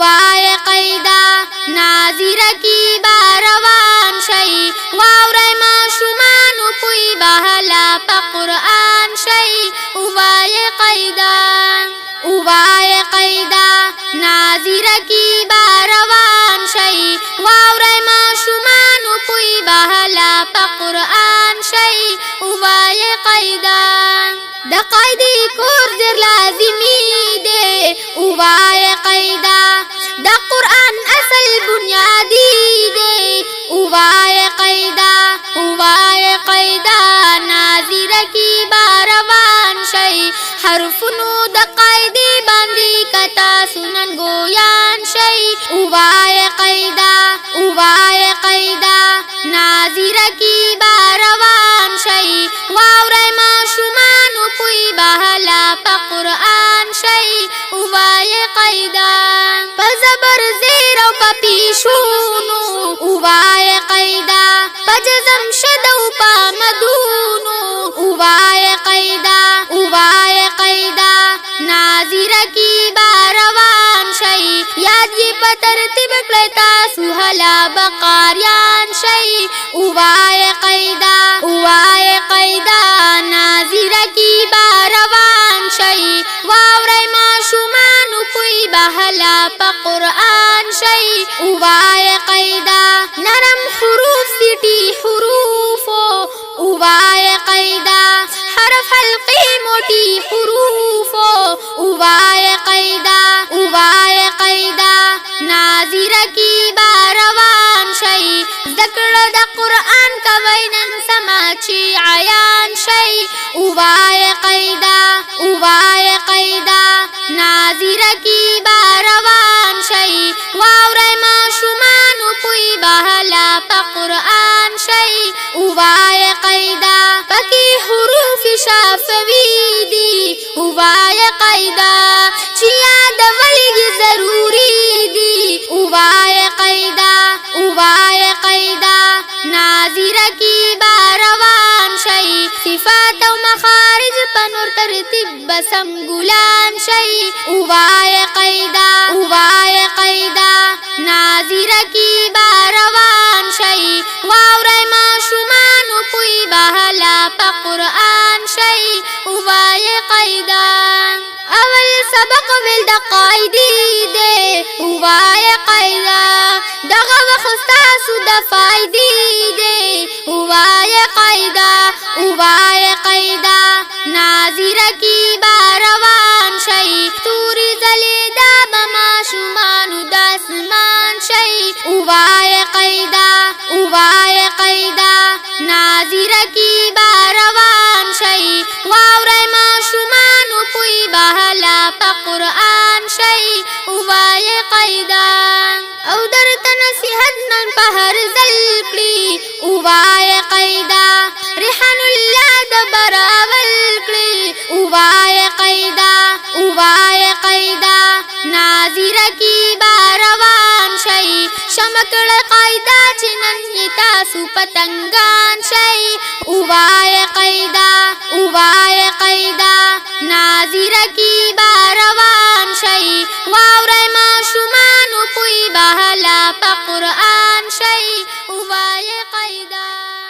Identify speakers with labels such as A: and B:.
A: وای قیدا ناظر کی باروان شي واورای ما شومان پوی بهلا په قرآن شي وای قیدا ناظر کی باروان شي واورای ما شومان پوی بهلا په قرآن شي وای قیدا د قیدی کور در لازمی دی وای قیدا د قرآن اصل بنیادی دی وای قیدا ناظر کی باروان شي حرفونو د قیدی باندې کتا سنن گویان شي وای قیدا ناظر کی باروان شي واورای ما شومان پوی بهلا په قرآن شي وای قیدا په زبر زیر او په پیشونو وای قیدا په جزم شد او په مدونو وای قیدا ناظر کی باروان شي یاد یې په ترتیب کړی تاسو هلا بقاریان شي وای قیدا ناظر کی باروان شي واورای ما شومان پوی بهلا په قرآن شي وای قیدا نرم حروف سیټي حروف وای قیدا حرف حلقی موټي حروف وای قیدا ناظر کی باروان شي ذکر د قرآن کوي نن سما چی عیان شي وای قیدا ناظر کی باروان شي واورای ما شومان پوی بهلا په قرآن شي وای قیدا پکې حروف شافوي دي وای قیدا چې یاد ولګي ضروري دي وای قیدا ناظر کی باروان شي صفات او مخارج په نور ترتیب بسم ګلان شي وای قیدا ناظر کی باروان شي واورای ما شومان پوی بهلا په قرآن شي وای قیدا اول سبق ول د قاعدی دی وای قیدا دغه وخت تاسو د فائدې دی وای قیدا ناظر کی باروان شي توري زلیدا بما شومان د اسمان شي وای قیدا ناظر کی باروان شي واورای ما شومان پوی بهلا په قرآن شي وای قیدا او درته نصیحت نن په هر ځل کړي وای قیدا ریحان الله د براول کړي وای قیدا ناظر کی باروان شي شمکړ قاعده چې نن تاسو پتنګان شي وای قیدا ناظر کی باروان شي واورای ما شومان پوی بهلا په قرآن شي وای قیدا